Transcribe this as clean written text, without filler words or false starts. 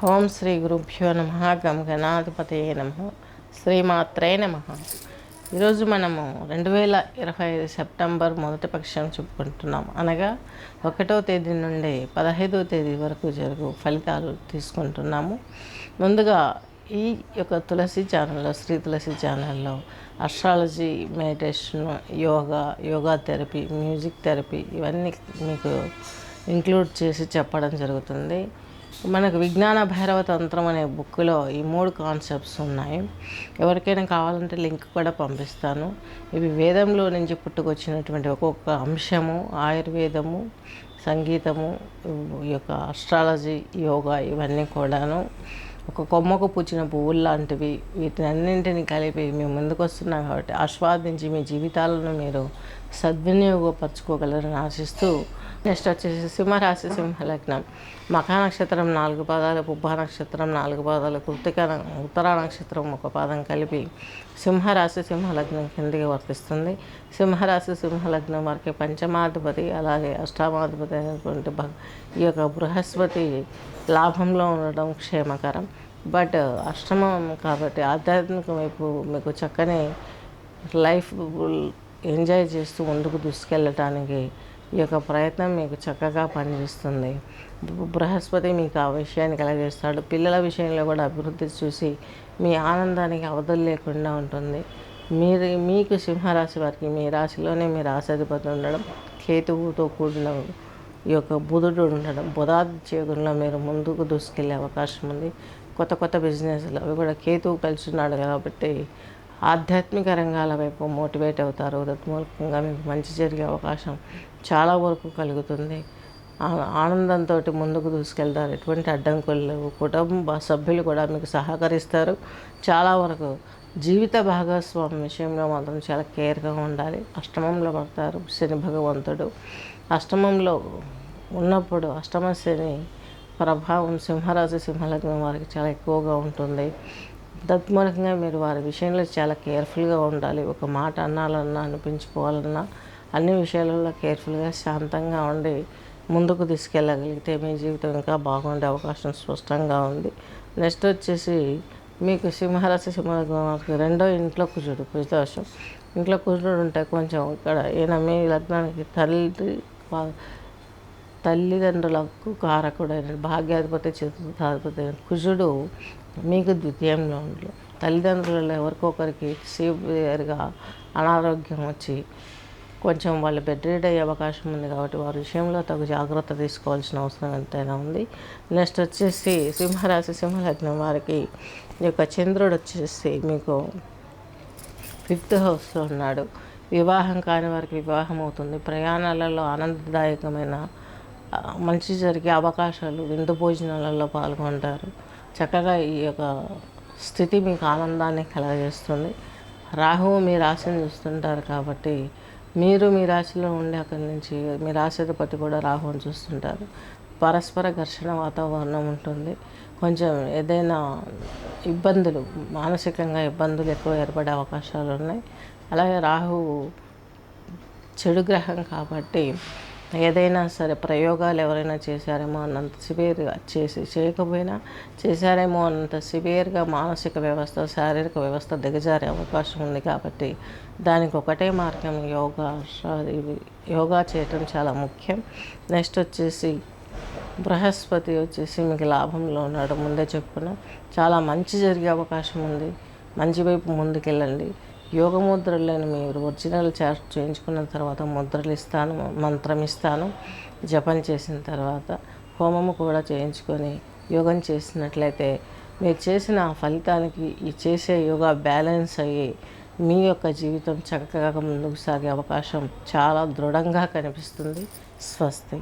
ఓం శ్రీ గురుభ్యో నమ గం గణాధిపతయే నమ శ్రీమాత్రే నమ. ఈరోజు మనము 2025 సెప్టెంబర్ మొదటి పక్షం చెప్పుకుంటున్నాం. అనగా 1వ తేదీ నుండి 15వ తేదీ వరకు జరుగు ఫలితాలు తీసుకుంటున్నాము. ముందుగా ఈ యొక్క తులసి ఛానల్లో, శ్రీ తులసి ఛానల్లో astrology, meditation, yoga therapy, music therapy ఇవన్నీ మీకు ఇంక్లూడ్ చేసి చెప్పడం జరుగుతుంది. మనకు విజ్ఞాన భైరవ తంత్రం అనే బుక్లో ఈ 3 కాన్సెప్ట్స్ ఉన్నాయి. ఎవరికైనా కావాలంటే లింక్ కూడా పంపిస్తాను. ఇవి వేదంలో నుంచి పుట్టుకొచ్చినటువంటి ఒక్కొక్క అంశము, ఆయుర్వేదము, సంగీతము, ఈ యొక్క అస్ట్రాలజీ, యోగా ఇవన్నీ కూడాను ఒక కొమ్మకు పూచిన పువ్వులు లాంటివి. వీటినన్నింటినీ కలిపి మేము ముందుకు వస్తున్నాం కాబట్టి ఆస్వాదించి మీ జీవితాలను మీరు సద్వినియోగపరచుకోగలరని ఆశిస్తూ, నెక్స్ట్ వచ్చేసి సింహరాశి, సింహలగ్నం. మఖా నక్షత్రం 4 పాదాలు, పుబ్బా నక్షత్రం 4 పాదాలు, ఉత్తరా నక్షత్రం 1 పాదం కలిపి సింహరాశి, సింహలగ్నం కిందికి వర్తిస్తుంది. సింహరాశి, సింహలగ్నం వారికి పంచమాధిపతి, అలాగే అష్టామాధిపతి అయినటువంటి ఈ యొక్క బృహస్పతి లాభంలో ఉండడం క్షేమకరం. బట్ అష్టమం కాబట్టి ఆధ్యాత్మిక వైపు మీకు చక్కని లైఫ్ ఎంజాయ్ చేస్తూ ముందుకు దూసుకెళ్ళటానికి ఈ యొక్క ప్రయత్నం మీకు చక్కగా పనిచేస్తుంది. బృహస్పతి మీకు ఆ విషయాన్ని కలగజేస్తాడు. పిల్లల విషయంలో కూడా అభివృద్ధి చూసి మీ ఆనందానికి అవధులు లేకుండా ఉంటుంది. మీకు సింహరాశి వారికి మీ రాశిలోనే మీ రాశాధిపతి ఉండడం, కేతువుతో కూడిన ఈ యొక్క బుధుడు ఉండడం, బుధాదిత్యగుణంలో మీరు ముందుకు దూసుకెళ్ళే అవకాశం ఉంది. కొత్త బిజినెస్లు అవి కూడా కేతువు కలిసి ఉన్నాడు కాబట్టి ఆధ్యాత్మిక రంగాల వైపు మోటివేట్ అవుతారు. తత్మూలకంగా మీకు మంచి జరిగే అవకాశం చాలా వరకు కలుగుతుంది. ఆనందంతో ముందుకు దూసుకెళ్తారు. ఎటువంటి అడ్డంకులు లేవు. కుటుంబ సభ్యులు కూడా మీకు సహకరిస్తారు. చాలా వరకు జీవిత భాగస్వామి విషయంలో మాత్రం చాలా కేర్గా ఉండాలి. అష్టమంలో పడతారు శని భగవంతుడు. అష్టమంలో ఉన్నప్పుడు అష్టమ శని ప్రభావం సింహరాశి, సింహలగ్నం వారికి చాలా ఎక్కువగా ఉంటుంది. తత్మూలకంగా మీరు వారి విషయంలో చాలా కేర్ఫుల్గా ఉండాలి. ఒక మాట అనాలన్నా, అనిపించుకోవాలన్నా అన్ని విషయాలలో కేర్ఫుల్గా, శాంతంగా ఉండి ముందుకు తీసుకెళ్ళగలిగితే మీ జీవితం ఇంకా బాగుండే అవకాశం స్పష్టంగా ఉంది. నెక్స్ట్ వచ్చేసి మీకు సింహరాశి, సింహలగ్నం వారికి 2వ ఇంట్లో కుజుడు, కుజదోషం. ఇంట్లో కుజుడు ఉంటే కొంచెం ఇక్కడ ఈయన మీ లగ్నానికి తల్లిదండ్రులకు కారకుడైన భాగ్యాధిపతి, చతుర్థాధిపతి కుజుడు మీకు ద్వితీయంలో ఉండదు. తల్లిదండ్రులలో ఎవరికొకరికి సివియర్గా అనారోగ్యం వచ్చి కొంచెం వాళ్ళు బెడ్ రీడ్ అయ్యే అవకాశం ఉంది కాబట్టి వారి విషయంలో తగు జాగ్రత్త తీసుకోవాల్సిన అవసరం ఎంతైనా ఉంది. నెక్స్ట్ వచ్చేసి సింహరాశి, సింహలగ్నం వారికి ఈ యొక్క చంద్రుడు వచ్చేసి మీకు 5th హౌస్లో ఉన్నాడు. వివాహం కాని వారికి వివాహం అవుతుంది. ప్రయాణాలలో ఆనందదాయకమైన మంచి జరిగే అవకాశాలు, విందు భోజనాలలో పాల్గొంటారు. చక్కగా ఈ యొక్క స్థితి మీకు ఆనందాన్ని కలగజేస్తుంది. రాహువు మీ రాశిని చూస్తుంటారు కాబట్టి మీరు మీ రాశిలో ఉండి అక్కడి నుంచి మీ రాశిధిపతి కూడా రాహువుని చూస్తుంటారు. పరస్పర ఘర్షణ వాతావరణం ఉంటుంది. కొంచెం ఏదైనా ఇబ్బందులు, మానసికంగా ఇబ్బందులు ఎక్కువ ఏర్పడే అవకాశాలు ఉన్నాయి. అలాగే రాహువు చెడు గ్రహం కాబట్టి ఏదైనా సరే ప్రయోగాలు ఎవరైనా చేశారేమో అన్నంత సివియర్గా చేయకపోయినా చేశారేమో అన్నంత సివియర్గా మానసిక వ్యవస్థ, శారీరక వ్యవస్థ దిగజారే అవకాశం ఉంది. కాబట్టి దానికి ఒకటే మార్గం యోగా చేయటం చాలా ముఖ్యం. నెక్స్ట్ వచ్చేసి బృహస్పతి వచ్చేసి మీకు లాభంలో ఉన్నాడు. ముందే చెప్పుకున్నాం, చాలా మంచి జరిగే అవకాశం ఉంది. మంచి వైపు ముందుకెళ్ళండి. యోగ ముద్రలను మీరు ఒరిజినల్ చార్ట్ చేయించుకున్న తర్వాత ముద్రలు ఇస్తాను, మంత్రం ఇస్తాను. జపం చేసిన తర్వాత హోమము కూడా చేయించుకొని యోగం చేసినట్లయితే మీరు చేసిన ఫలితానికి ఈ చేసే యోగా బ్యాలెన్స్ అయ్యి మీ యొక్క జీవితం చక్కగా ముందుకు సాగే అవకాశం చాలా దృఢంగా కనిపిస్తుంది. స్వస్తి.